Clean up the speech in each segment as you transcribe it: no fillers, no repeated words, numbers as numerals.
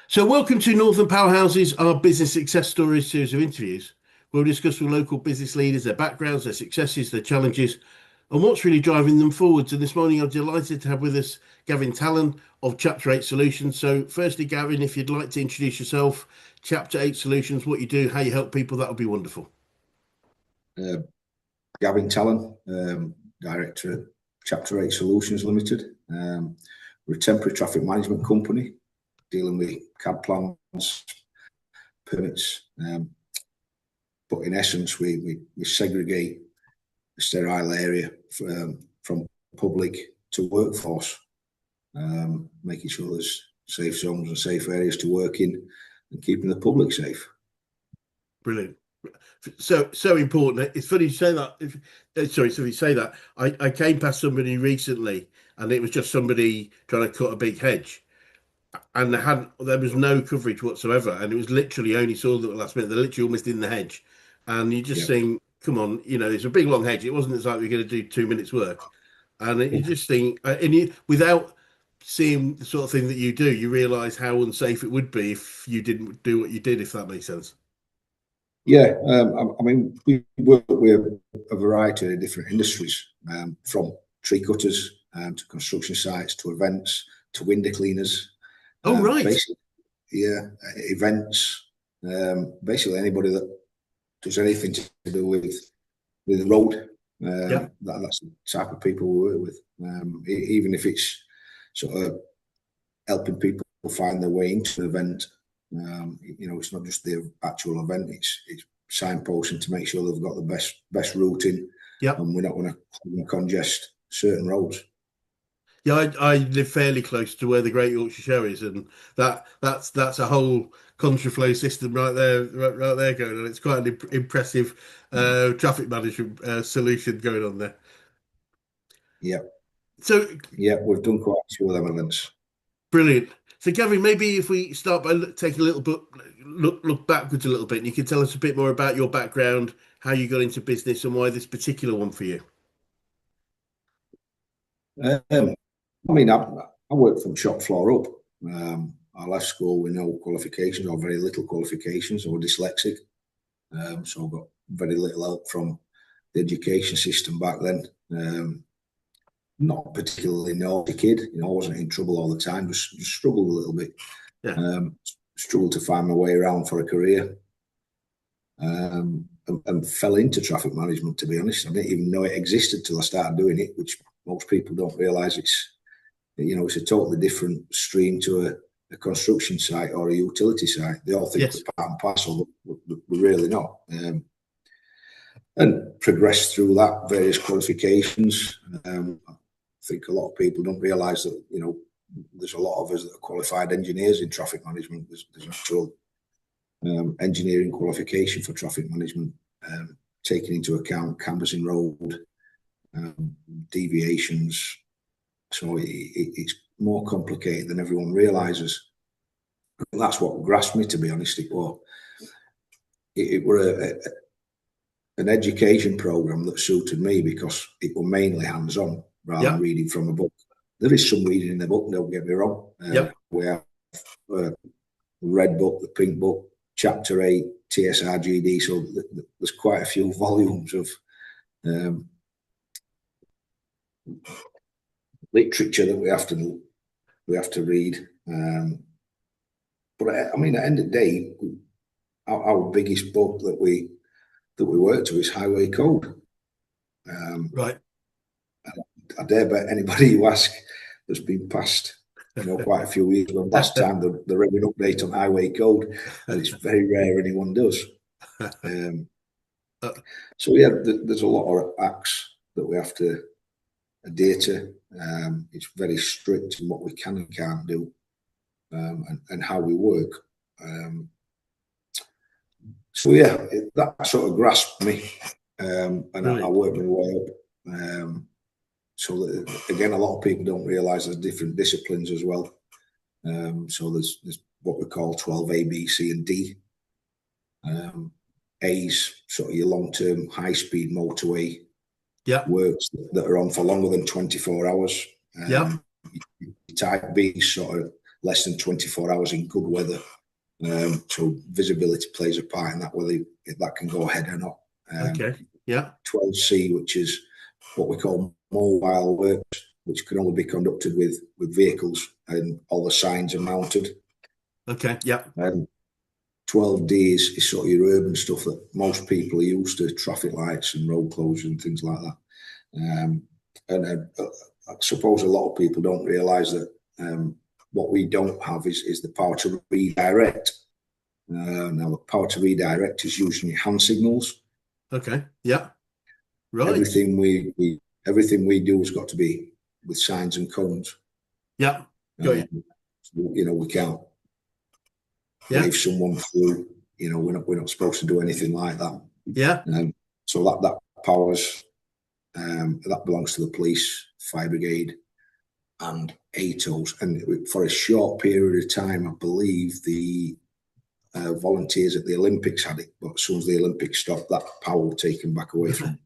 So, welcome to Northern Powerhouses, our business success stories series of interviews. We'll discuss with local business leaders their backgrounds, their successes, their challenges, and what's really driving them forwards. And this morning, I'm delighted to have with us Gavin Tallon of Chapter 8 Solutions. So, firstly, Gavin, if you'd like to introduce yourself, Chapter 8 Solutions, what you do, how you help people, that would be wonderful. Uh, Gavin Tallon, Director at Chapter 8 Solutions Ltd. We're a temporary traffic management company dealing with CAD plans, permits, but in essence, we segregate the sterile area from public to workforce, making sure there's safe zones and safe areas to work in and keeping the public safe. Brilliant. So important. It's funny you say that. Sorry, so you say that. I came past somebody recently, and it was just somebody trying to cut a big hedge, and there was no coverage whatsoever, and it was literally only saw the last minute. They're literally almost in the hedge, and you just think, come on, it's a big long hedge. It wasn't as like we're going to do 2 minutes work, and you just think, and you without seeing the sort of thing that you do, you realise how unsafe it would be if you didn't do what you did. If that makes sense. Yeah, I mean, we work with a variety of different industries, from tree cutters to construction sites to events to window cleaners. Oh, right. Basically, yeah, events. Basically, anybody that does anything to do with the road. That's the type of people we work with. Even if it's sort of helping people find their way into an event. It's not just the actual event; it's signposting to make sure they've got the best routing. And we're not going to congest certain roads. Yeah, I live fairly close to where the Great Yorkshire Show is, and that's a whole contraflow system right there going on. It's quite an impressive traffic management solution going on there. Yeah. So yeah, we've done quite a few of them events. Brilliant. So, Gavin, maybe if we start by taking a little bit look backwards a little bit, and you can tell us a bit more about your background, how you got into business, and why this particular one for you. I mean, I worked from shop floor up. I left school with no qualifications or very little qualifications. I was dyslexic, so I got very little help from the education system back then. Not particularly naughty kid, I wasn't in trouble all the time, just struggled a little bit. Struggled to find my way around for a career, and fell into traffic management, to be honest. I didn't even know it existed till I started doing it, which most people don't realise. It's a totally different stream to a construction site or a utility site. They all think they're part and parcel, but we're really not. And progressed through that, various qualifications. I think a lot of people don't realise that, there's a lot of us that are qualified engineers in traffic management. There's an actual engineering qualification for traffic management, taking into account canvassing road, deviations. So it's more complicated than everyone realises. And that's what grasped me, to be honest. It were an education programme that suited me because it were mainly hands-on rather than reading from a book. There is some reading in the book, don't get me wrong. We have the red book, the pink book, Chapter 8, TSRGD, so there's quite a few volumes of literature that we have to read. But I mean, at the end of the day, our biggest book that we work to is Highway Code. Right. I dare bet anybody you ask that's been passed, quite a few years. When last time they read an update on Highway Code, and it's very rare anyone does. So yeah, there's a lot of acts that we have to adhere to. It's very strict in what we can and can't do, and how we work. So yeah, that sort of grasped me, and I worked my way up. So that, again, a lot of people don't realise there's different disciplines as well. So there's what we call 12 A, B, C, and D. A's sort of your long-term high-speed motorway works that are on for longer than 24 hours. Type B sort of less than 24 hours in good weather. So visibility plays a part in that, whether that can go ahead or not. Okay. Yeah. 12C, which is what we call mobile works, which can only be conducted with vehicles, and all the signs are mounted. Okay. Yeah. 12D is sort of your urban stuff that most people are used to, traffic lights and road closures and things like that. I suppose a lot of people don't realise that what we don't have is the power to redirect. Now, the power to redirect is using your hand signals. Okay. Yeah. Right. Everything we do has got to be with signs and cones. Yeah. Got you. We can't Yeah. wave someone through. We're not supposed to do anything like that. Yeah. So that powers that belongs to the police, fire brigade, and ATOs. And for a short period of time, I believe the volunteers at the Olympics had it, but as soon as the Olympics stopped, that power was taken back away from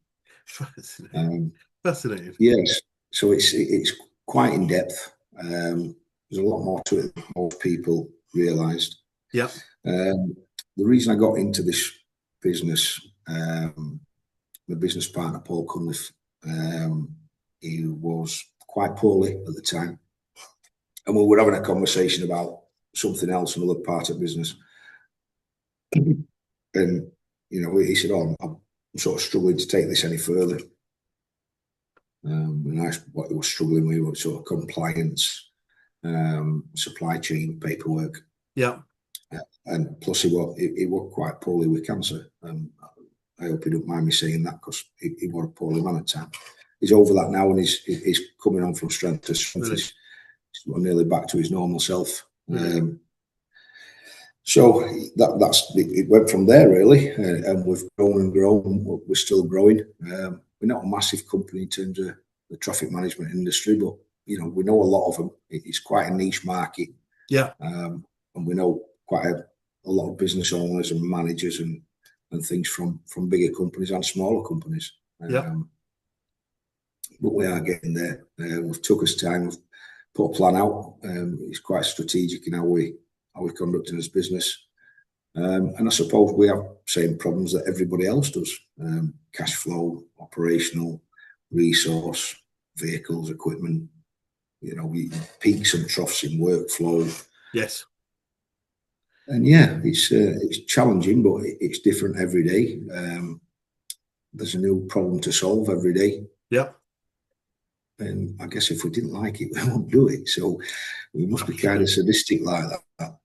Fascinating. Fascinating. Yes, so it's quite in depth. There's a lot more to it than most people realised. Yeah. The reason I got into this business, my business partner Paul Cunliffe, he was quite poorly at the time, and we were having a conversation about something else, another part of business. And he said, "Oh, I'm sort of struggling to take this any further." And what he was struggling with was sort of compliance, supply chain paperwork. Yeah. And plus, he was quite poorly with cancer. I hope he don't mind me saying that, because he was a poorly man at the time. He's over that now, and he's coming on from strength to strength. Really? He's nearly back to his normal self. Really? So that's it went from there, really, and we've grown and grown. We're still growing. We're not a massive company in terms of the traffic management industry, but we know a lot of them. It's quite a niche market. Yeah. And we know quite a lot of business owners and managers and things from bigger companies and smaller companies. Yeah. But we are getting there. We've took us time. We've put a plan out. It's quite strategic in how we're conducting this business. And I suppose we have same problems that everybody else does. Cash flow, operational, resource, vehicles, equipment, we peaks and troughs in workflow. Yes. And yeah, it's challenging, but it's different every day. There's a new problem to solve every day. Yeah. And I guess if we didn't like it, we won't do it. So we must be kind of sadistic like that.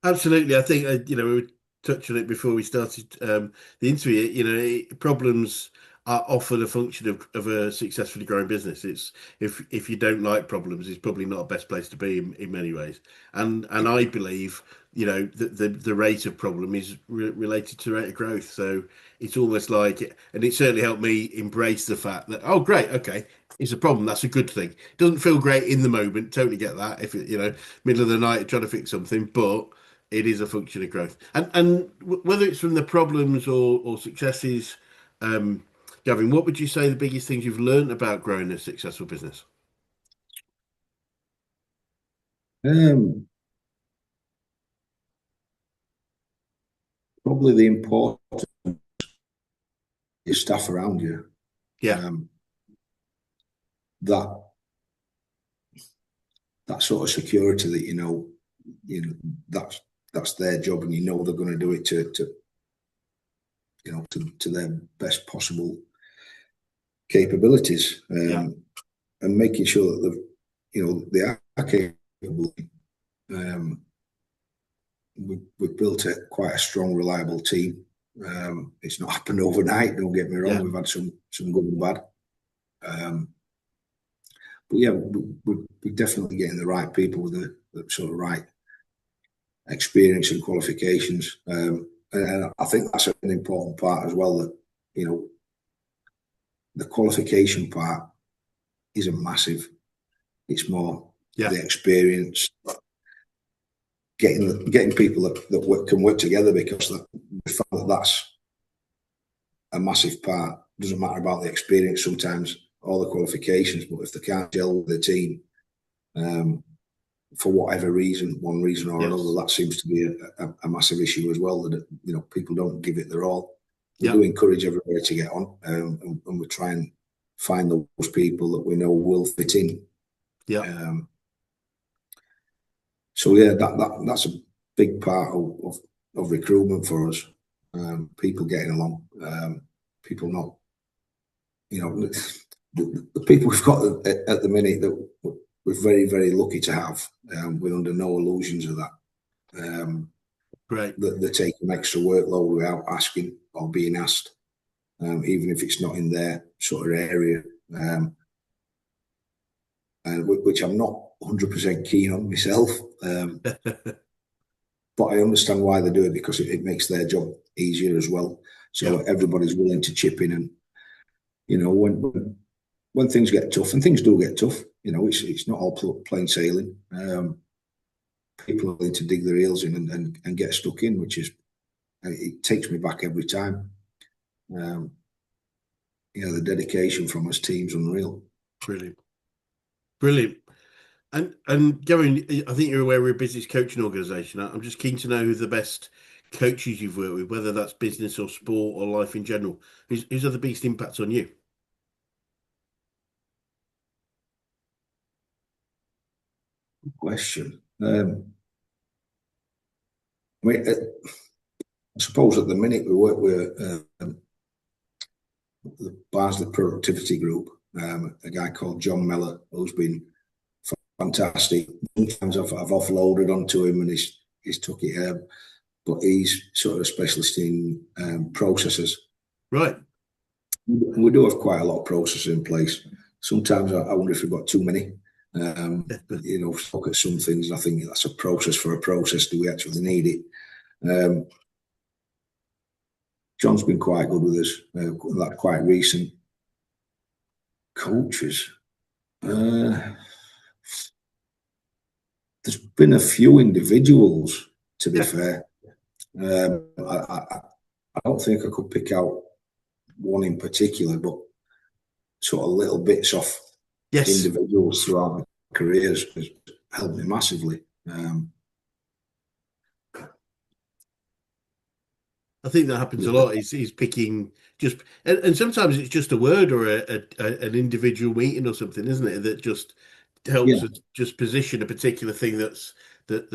Absolutely. I think, we were touching on it before we started the interview. Problems are often a function of a successfully growing business. It's if you don't like problems, it's probably not a best place to be in many ways. And I believe, that the rate of problem is related to rate of growth. So it's almost like, and it certainly helped me embrace the fact that, oh, great, okay, it's a problem. That's a good thing. It doesn't feel great in the moment. Totally get that. If middle of the night trying to fix something, but it is a function of growth. And whether it's from the problems or successes, Gavin, what would you say the biggest things you've learned about growing a successful business? Probably the importance of your staff around you. Yeah. That sort of security that that's their job, and they're going to do it to their best possible capabilities, and making sure that they are capable. We've built quite a strong, reliable team. It's not happened overnight. Don't get me wrong. Yeah. We've had some good and bad. But yeah, we're definitely getting the right people with the sort of right experience and qualifications. And I think that's an important part as well, that, the qualification part isn't massive. It's more the experience, getting people that can work together, because we found that's a massive part. It doesn't matter about the experience sometimes, all the qualifications, but if they can't gel with the team, for whatever reason, one reason or Yes. another, that seems to be a massive issue as well. That people don't give it their all. We Yeah. do encourage everybody to get on, and we try and find those people that we know will fit in. Yeah. So yeah, that's a big part of recruitment for us. People getting along, people not, the people we've got at the minute that we're very, very lucky to have. We're under no illusions of that. Great. They're taking extra workload without asking or being asked, even if it's not in their sort of area, and which I'm not 100% keen on myself. But I understand why they do it, because it makes their job easier as well. So Yeah. everybody's willing to chip in, and when things get tough, and things do get tough, it's not all plain sailing. People are willing to dig their heels in and get stuck in, which is, it takes me back every time. The dedication from us team's unreal. Brilliant. Brilliant. And Gavin, I think you're aware we're a business coaching organisation. I'm just keen to know who the best coaches you've worked with, whether that's business or sport or life in general. Who's had the biggest impact on you? Good question. I mean, I suppose at the minute we work with the Barnsley Productivity Group, a guy called John Mellor, who's been fantastic. Sometimes I've offloaded onto him and he's took it, but he's sort of a specialist in processes. Right. We do have quite a lot of processes in place. Sometimes I wonder if we've got too many. Look at some things and I think that's a process for a process. Do we actually need it? John's been quite good with us. That quite recent. Coaches. There's been a few individuals, to be Yeah. fair. I don't think I could pick out one in particular, but sort of little bits off Yes. individuals throughout my careers has helped me massively. I think that happens a lot. Is picking just, and sometimes it's just a word or an individual meeting or something, isn't it? That just helps Yeah. us just position a particular thing that's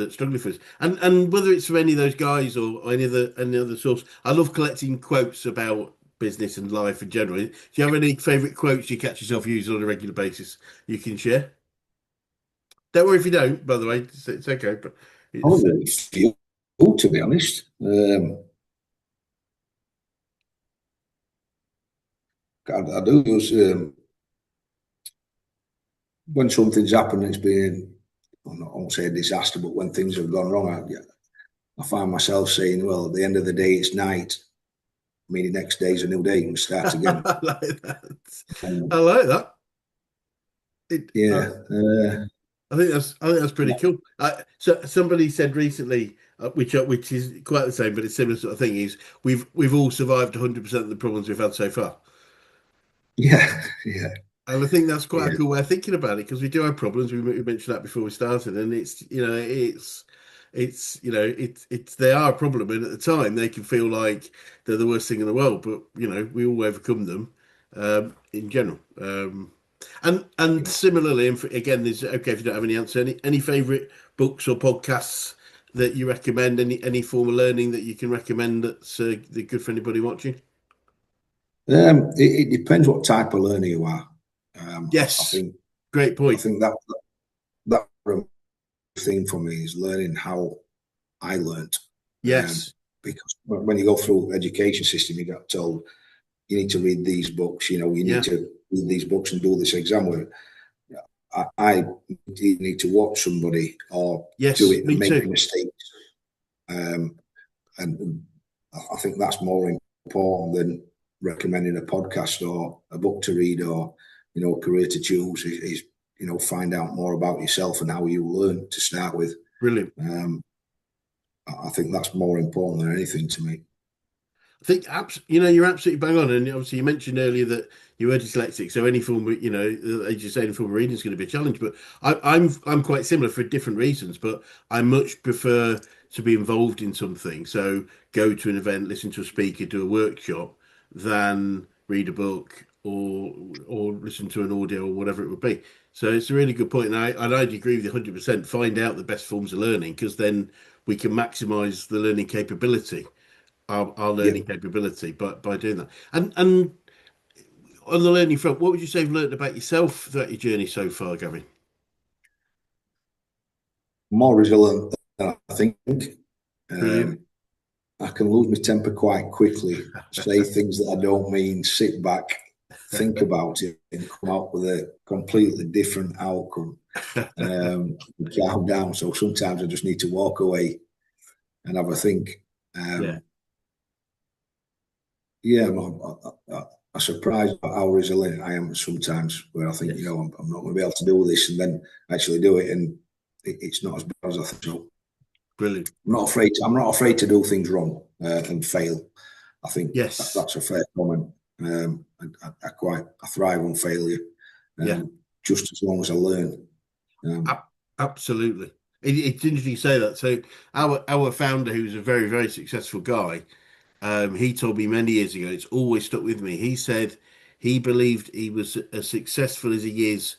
struggling for us. And whether it's from any of those guys or any other source, I love collecting quotes about business and life in general. Do you have any favourite quotes you catch yourself using on a regular basis you can share? Don't worry if you don't, by the way. It's okay, but I it's don't really feel, to be honest. I do use when something's happened, it's been, I won't say a disaster, but when things have gone wrong, I find myself saying, well, at the end of the day, it's night. I mean, the next day's a new day and we start again. I like that. I Um, like that. It, yeah. I think that's pretty cool. So somebody said recently, which is quite the same, but it's similar sort of thing. Is we've all survived 100% of the problems we've had so far, Yeah. Yeah. and I think that's quite a Yeah. cool way of thinking about it because we do have problems. We mentioned that before we started, and it's they are a problem, and at the time they can feel like they're the worst thing in the world, but we all overcome them in general. And similarly, and again, there's okay if you don't have any answer. Any favourite books or podcasts that you recommend? Any form of learning that you can recommend that's good for anybody watching? It depends what type of learner you are. I Yes, think great I point. think that thing for me is learning how I learnt. Yes, Because when you go through the education system, you get told you need to read these books. You need yeah, to read these books and do this exam. Where I need to watch somebody or do yes, it and me make too. mistakes. And I think that's more important than recommending a podcast or a book to read or a career to choose. Is find out more about yourself and how you learn to start with. Brilliant. I think that's more important than anything to me. I think you're absolutely bang on, and obviously you mentioned earlier that you were dyslexic, so any form of, as you say, any form of reading is going to be a challenge. But I'm quite similar for different reasons, but I much prefer to be involved in something. So go to an event, listen to a speaker, do a workshop, than read a book or listen to an audio or whatever it would be. So it's a really good point, and I'd agree with you 100%. Find out the best forms of learning because then we can maximise the learning capability our Yeah, learning capability by doing that. And on the learning front, what would you say you've learned about yourself throughout your journey so far, Gavin? more resilient than I think. Brilliant. Um, I can lose my temper quite quickly, say things that I don't mean, sit back, think about it, and come out with a completely different outcome. Calm down. So sometimes I just need to walk away and have a think. Yeah, Um, yeah, I'm surprised at how resilient I am sometimes, where I think, yes, I'm not going to be able to do this, and then actually do it, and it's not as bad as I think. So brilliant. I'm not afraid to do things wrong and fail. I think Yes, that's a fair comment. I thrive on failure, yeah, just as long as I learn. Um, a- absolutely. It's interesting you say that. So our founder, who's a very, very successful guy, he told me many years ago, it's always stuck with me. He said he believed he was as successful as he is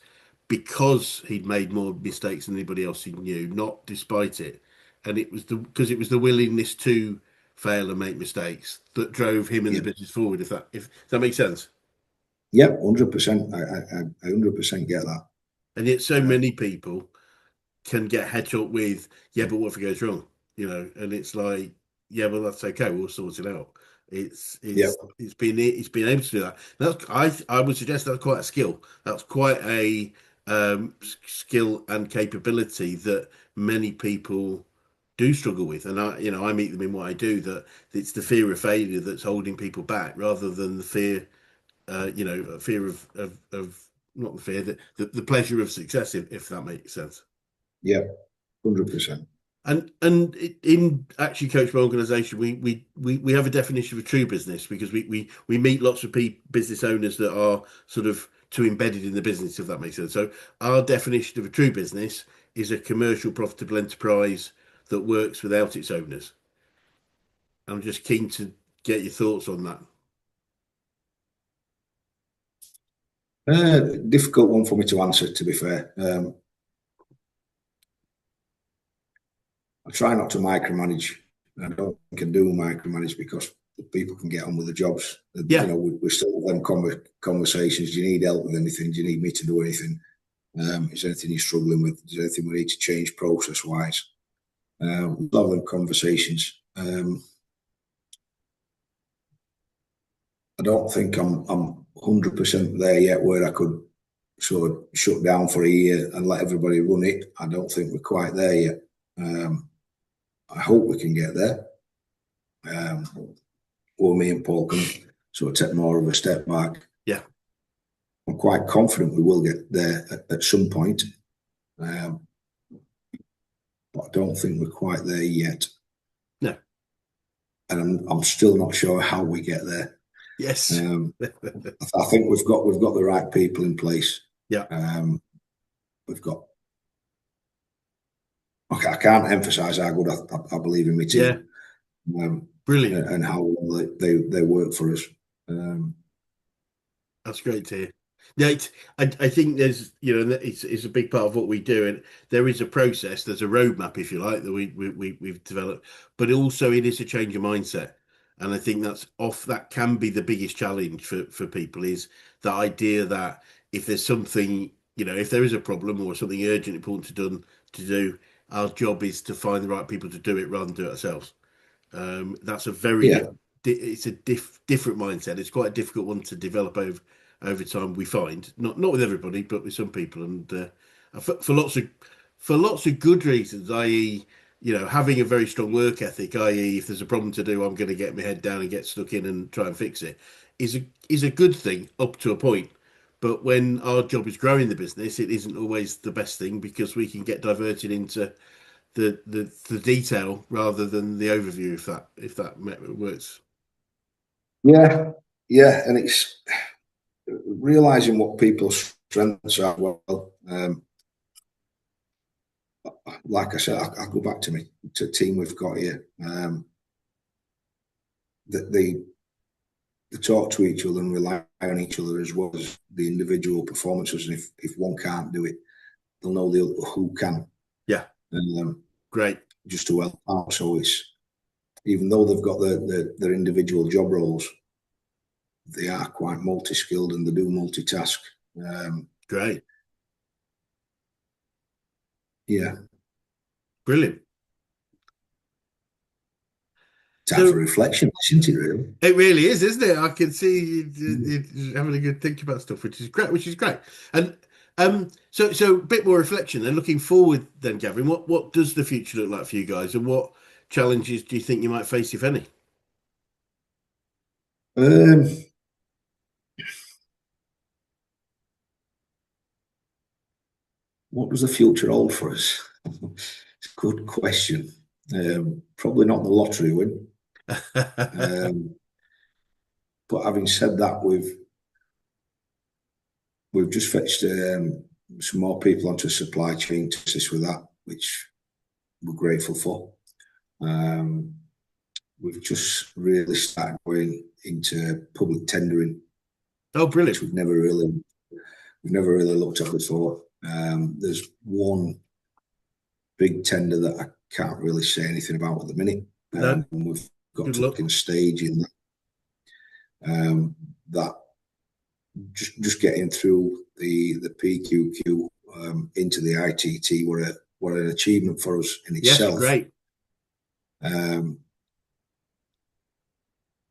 because he'd made more mistakes than anybody else he knew, not despite it. And it was because it was the willingness to fail and make mistakes that drove him and the yeah, business forward. If that makes sense. yeah, 100%. I 100% get that. And yet, so Uh, many people can get head up with, yeah, but what if it goes wrong? And it's like, yeah, well, that's okay. We'll sort it out. It's yeah, it's it's been able to do that. That's I would suggest that's quite a skill. That's quite a skill and capability that many people do struggle with. And I meet them in what I do. That it's the fear of failure that's holding people back, rather than the fear, fear of not the fear, the pleasure of success, if that makes sense. yeah, 100%. And in actually coach my organisation, we have a definition of a true business because we meet lots of business owners that are sort of too embedded in the business, if that makes sense. So our definition of a true business is a commercial, profitable enterprise that works without its owners. I'm just keen to get your thoughts on that. Difficult one for me to answer, to be fair. I try not to micromanage. I don't think I do micromanage because people can get on with the jobs. Yeah, We're still having conversations. Do you need help with anything? Do you need me to do anything? Is there anything you're struggling with? Is there anything we need to change process wise? We'll have them conversations. I don't think I'm 100% there yet where I could sort of shut down for a year and let everybody run it. I don't think we're quite there yet. Um, I hope we can get there. Um, or me and Paul can sort of take more of a step back. yeah, I'm quite confident we will get there at some point, um, but I don't think we're quite there yet. no, And I'm still not sure how we get there. yes, Um, I think we've got the right people in place. yeah, Um, we've got. Okay, I can't emphasise how good I believe in my yeah, team, um, brilliant. and how well they work for us. That's great to hear. Yeah, I think there's, it's a big part of what we do, and there is a process, there's a roadmap, if you like, that we've developed, but also it is a change of mindset, and I think that can be the biggest challenge for people is the idea that if there's something, if there is a problem or something urgent, important to do, our job is to find the right people to do it rather than do it ourselves. That's a very Yeah, it's a different mindset. It's quite a difficult one to develop over time. We find not with everybody, but with some people, and for lots of good reasons, i.e., having a very strong work ethic, i.e., if there's a problem to do, I'm going to get my head down and get stuck in and try and fix it, is a good thing up to a point. But when our job is growing the business, it isn't always the best thing because we can get diverted into the detail rather than the overview, if that works. Yeah, yeah, and it's realizing what people's strengths are. Well, like I said, I go back to me to the team we've got here. That they talk to each other and rely on each other as well as the individual performances. And if one can't do it, they'll know the other who can. Yeah, Um, great. just to help out. So it's even though they've got their individual job roles, they are quite multi-skilled and they do multitask. Um, Great. yeah, Brilliant. time for So reflection, isn't it? Really? it really is, isn't it? I can see you having a good think about stuff, which is great, which is great. And so a bit more reflection then, looking forward then, Gavin, what does the future look like for you guys, and what challenges do you think you might face, if any? Um, what does the future hold for us? It's a good question. Probably not the lottery win. Um, but having said that, we've just fetched some more people onto the supply chain to assist with that, which we're grateful for. Um, we've just really started going into public tendering, Oh, which brilliant. we've never really looked at before. There's one big tender that I can't really say anything about at the minute. No, We've got good to luck. a stage in that just getting through the PQQ into the ITT were an achievement for us in Yes, itself. great. Um,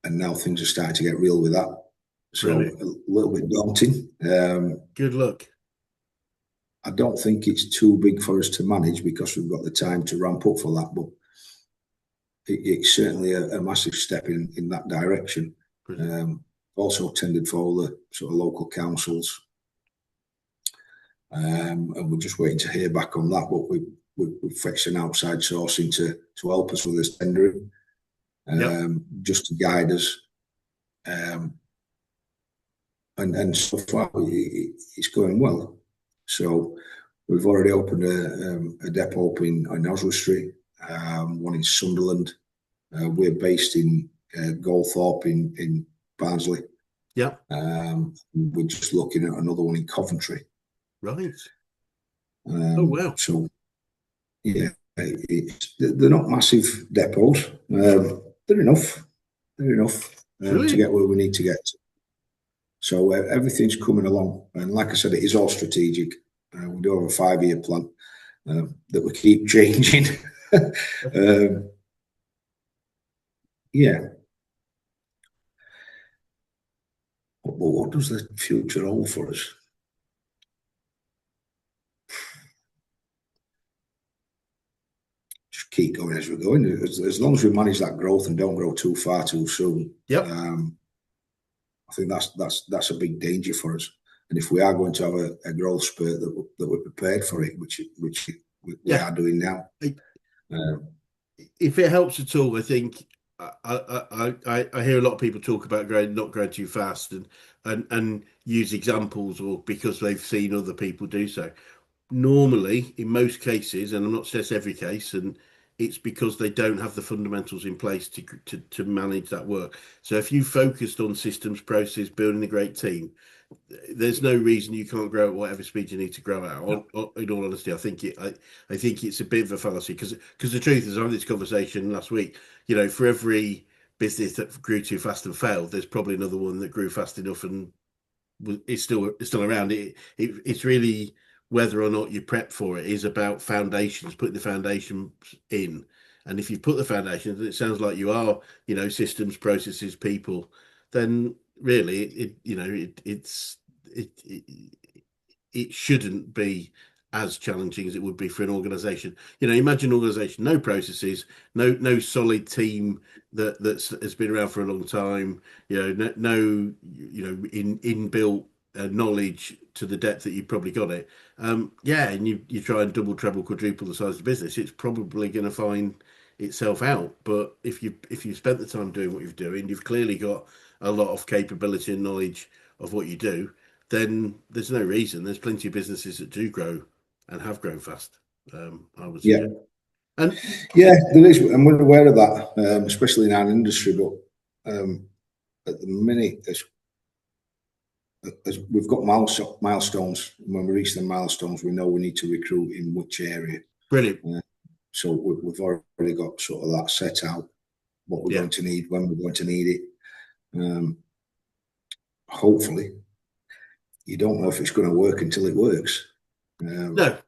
and now things are starting to get real with that. So Brilliant. a little bit daunting. Good luck. I don't think it's too big for us to manage because we've got the time to ramp up for that. But it's certainly a massive step in that direction. Brilliant. Also tended for all the sort of local councils, and we're just waiting to hear back on that. But we've fetched an outside sourcing to help us with this tendering, Yep. just to guide us. Um, and so far it's going well. So we've already opened a depot up in Oswestry, one in Sunderland. We're based in Goldthorpe in Barnsley. Yep. We're just looking at another one in Coventry. Right. Oh, wow. So yeah, they're not massive depots. They're enough. They're enough to Brilliant. get where we need to get to. So everything's coming along, and like I said, it is all strategic. We do have a 5-year plan that we keep changing. um, yeah, but what does the future hold for us? Just keep going as we're going. As long as we manage that growth and don't grow too far too soon, Yep. I think that's a big danger for us. And if we are going to have a growth spurt that we're prepared for it, which we Yeah. are doing now. Um, If it helps at all, I think I hear a lot of people talk about growing, not growing too fast, and use examples or because they've seen other people do so. Normally, in most cases, and I'm not saying it's every case, and it's because they don't have the fundamentals in place to manage that work. So if you focused on systems, process, building a great team, there's no reason you can't grow at whatever speed you need to grow at. In all honesty, I think it's a bit of a fallacy because the truth is, I had this conversation last week. You know, for every business that grew too fast and failed, there's probably another one that grew fast enough and it's still around. It's really whether or not you prep for it is about foundations, putting the foundations in. And if you've put the foundations, and it sounds like you are, systems, processes, people, then really it shouldn't be as challenging as it would be for an organization. Imagine an organization, no processes, no solid team that has been around for a long time, no in inbuilt knowledge to the depth that you've probably got it. Yeah, and you try and double, treble, quadruple the size of the business, it's probably going to find itself out. But if you spent the time doing what you're doing, you've clearly got a lot of capability and knowledge of what you do. Then there's no reason. There's plenty of businesses that do grow and have grown fast. I would Yeah, suggest. And yeah, there is, and we're aware of that, especially in our industry. But at the minute, as we've got milestones. When we reach the milestones, we know we need to recruit in which area. brilliant. So we've already got sort of that set out, what we're Yeah. going to need, when we're going to need it. Hopefully, you don't know if it's going to work until it works. No.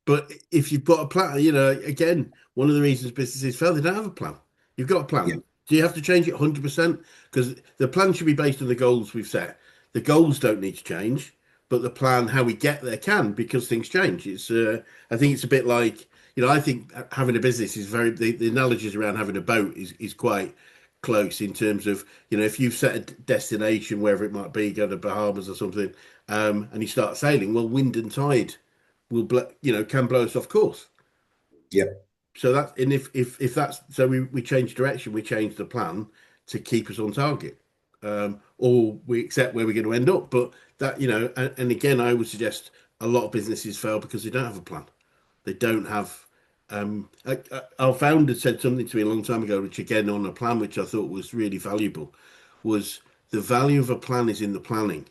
But if you've got a plan, again, one of the reasons businesses fail, they don't have a plan. You've got a Yeah, plan. Do you have to change it 100%? Because the plan should be based on the goals we've set. The goals don't need to change, but the plan, how we get there, can, because things change. I think it's a bit like, I think having a business is the analogies around having a boat is quite close in terms of, if you've set a destination, wherever it might be, go to Bahamas or something, and you start sailing, well, wind and tide can blow us off course. yeah, So that, and if that's so, we change direction, we change the plan to keep us on target, or we accept where we're going to end up. But that, and again, I would suggest a lot of businesses fail because they don't have a plan. They don't have. Our founder said something to me a long time ago, which again on a plan, which I thought was really valuable, was the value of a plan is in the planning,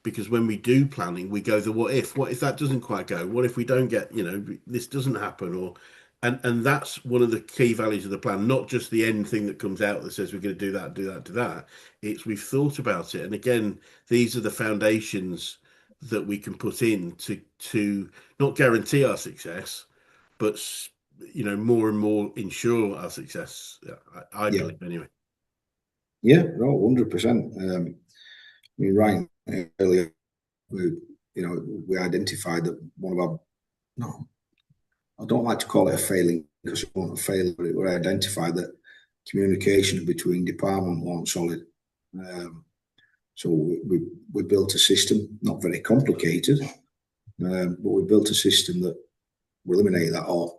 because when we do planning, we go the what if that doesn't quite go, what if we don't get, this doesn't happen, or and that's one of the key values of the plan, not just the end thing that comes out that says we're going to do that, do that, do that. It's we've thought about it, and again, these are the foundations that we can put in to not guarantee our success, but more and more ensure our success. I yeah, believe anyway. yeah. No, 100%. I mean, right earlier, we identified that one of our, no, I don't like to call it a failing because it wasn't a failure, but we identified that communication between departments weren't solid. So we built a system, not very complicated, but we built a system that will eliminate that, or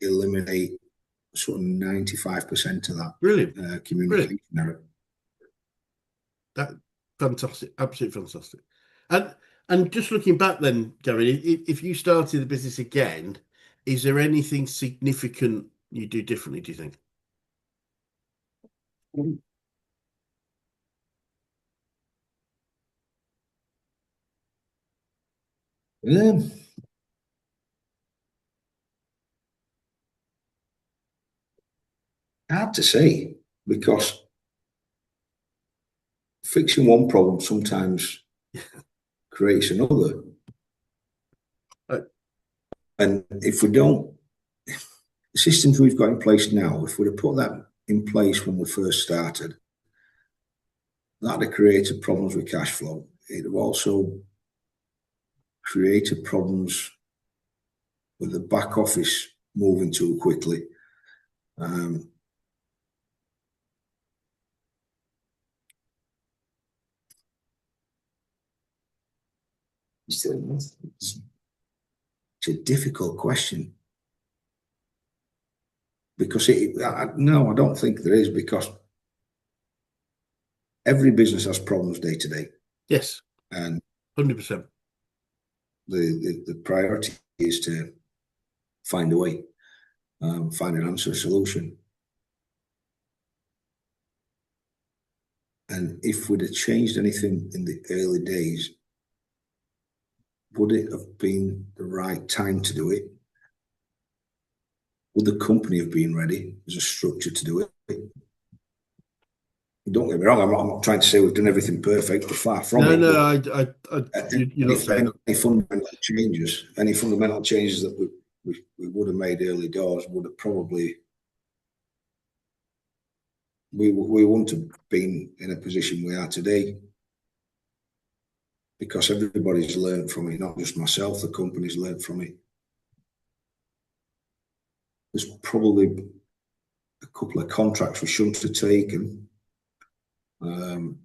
eliminate sort of 95% of that Brilliant. Brilliant. communication error. That fantastic, absolutely fantastic. And just looking back then, Gary, if you started the business again, is there anything significant you do differently, do you think? Um, Hard to say, because fixing one problem sometimes creates another. Uh, And if we don't, the systems we've got in place now, if we'd have put that in place when we first started, that'd have created problems with cash flow. It'd have also created problems with the back office moving too quickly. Um, it's a difficult question, because no, I don't think there is, because every business has problems day to day, yes, and 100%. the priority is to find a way, find an answer, a solution. And if we'd have changed anything in the early days, would it have been the right time to do it? Would the company have been ready as a structure to do it? Don't get me wrong, I'm not trying to say we've done everything perfect, but far from No, it. no, you're not If saying that. any fundamental changes that we would have made early doors would have probably, we wouldn't have been in a position we are today, because everybody's learned from it, not just myself, the company's learned from it. There's probably a couple of contracts we shouldn't have taken, and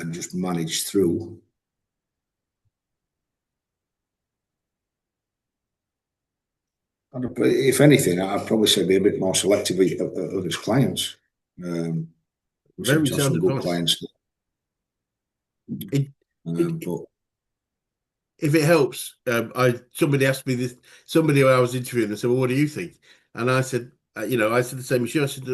just managed through. If anything, I'd probably say be a bit more selective of his clients. We seem Very to have sound some good advice. clients, It, it, but if it helps, somebody asked me this. Somebody who I was interviewing, they said, "Well, what do you think?" And I said, I said the same as you. I said,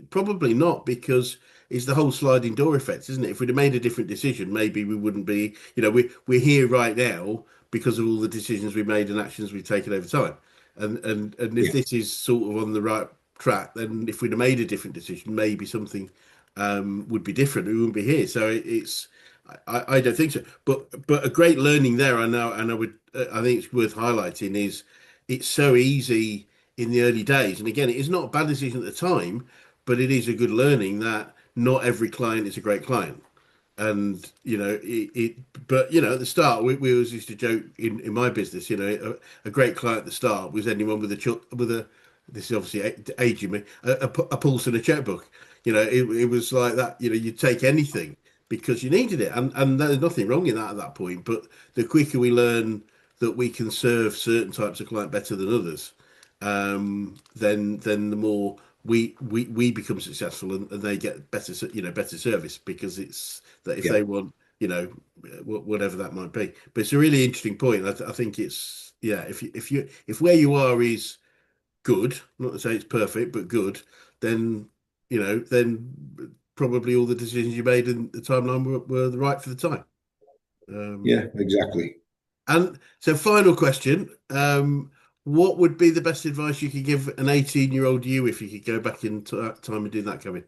probably not, because it's the whole sliding door effect, isn't it? If we'd have made a different decision, maybe we wouldn't be. We're here right now because of all the decisions we made and actions we've taken over time. And if yeah, this is sort of on the right track, then if we'd have made a different decision, maybe something would be different. We wouldn't be here. So it's. I don't think so. But a great learning there, I know, and I think it's worth highlighting, is it's so easy in the early days. And again, it is not a bad decision at the time, but it is a good learning that not every client is a great client. And but at the start, we always used to joke in my business, a great client at the start was anyone with a this is obviously aging me, a pulse and a checkbook. It was like that. You'd take anything because you needed it, and there's nothing wrong in that at that point. But the quicker we learn that we can serve certain types of client better than others, then the more we become successful, and they get better service, because it's that if yeah, they want, whatever that might be. But it's a really interesting point. I think it's, yeah, if where you are is good, not to say it's perfect, but good, then then probably all the decisions you made in the timeline were the right for the time. Um, yeah, exactly. and so, final question: what would be the best advice you could give an 18-year-old you if you could go back in time and do that, Kevin?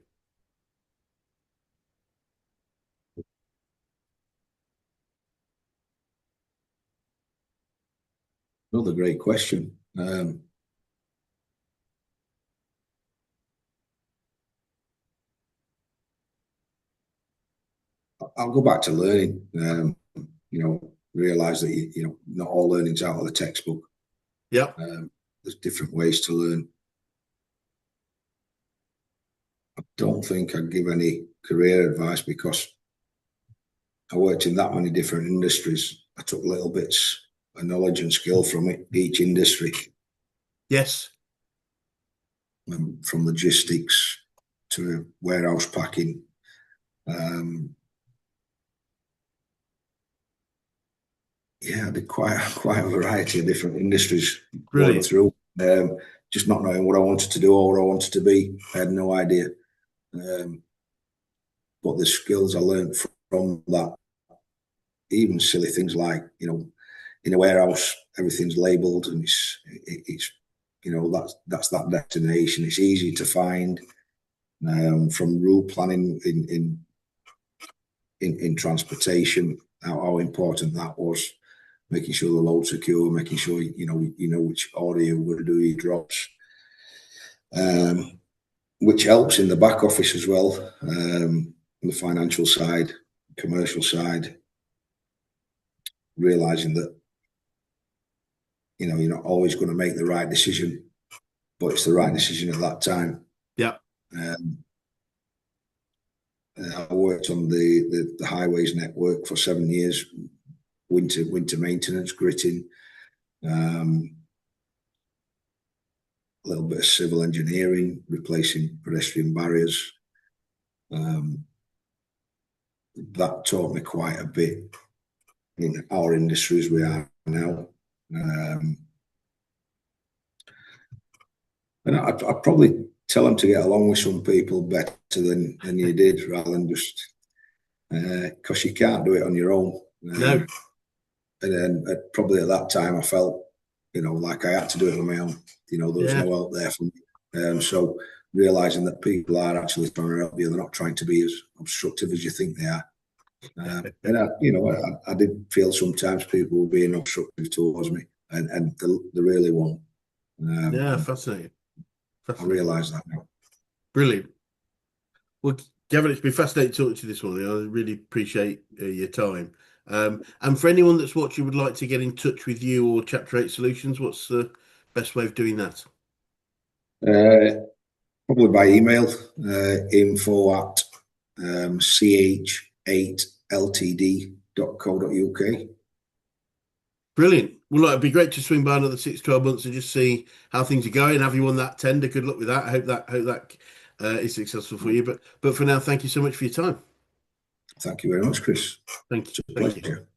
Another great question. I'll go back to learning. Realize that not all learning's out of the textbook. Yeah. There's different ways to learn. Don't think I'd give any career advice because I worked in that many different industries. I took little bits of knowledge and skill from each industry, Yes. from logistics to warehouse packing. I did quite a variety of different industries going Brilliant. through. Just not knowing what I wanted to do or what I wanted to be. I had no idea. But the skills I learned from that, even silly things like, in a warehouse, everything's labelled and it's that's that destination. It's easy to find. From route planning in transportation, how important that was, making sure the load's secure, making sure you know which order you're going to do your drops, which helps in the back office as well, the financial side, commercial side, realizing that you're not always going to make the right decision, but it's the right decision at that time. Yeah. Um, I worked on the highways network for 7 years, winter maintenance, gritting, a little bit of civil engineering, replacing pedestrian barriers. That taught me quite a bit in our industry as we are now. And I'd probably tell them to get along with some people better than you did, rather than just because you can't do it on your own. No. And then probably at that time, I felt, like I had to do it on my own. There was Yeah. no help there for me. So realizing that people are actually trying to help you, they're not trying to be as obstructive as you think they are. And I did feel sometimes people were being obstructive towards me, and they really won't. Yeah. And Fascinating. I Fascinating. realise that now. Brilliant. Well, Gavin, it's been fascinating talking to you this morning. I really appreciate your time. And for anyone that's watching would like to get in touch with you or Chapter 8 Solutions, what's the best way of doing that? Probably by email, info at ch8ltd.co.uk. Brilliant. Well, look, it'd be great to swing by another 6, 12 months and just see how things are going. Have you won that tender? Good luck with that. I hope that is successful for you. But for now, thank you so much for your time. Thank you very much, Chris. Thank you. It's a Thank you. pleasure.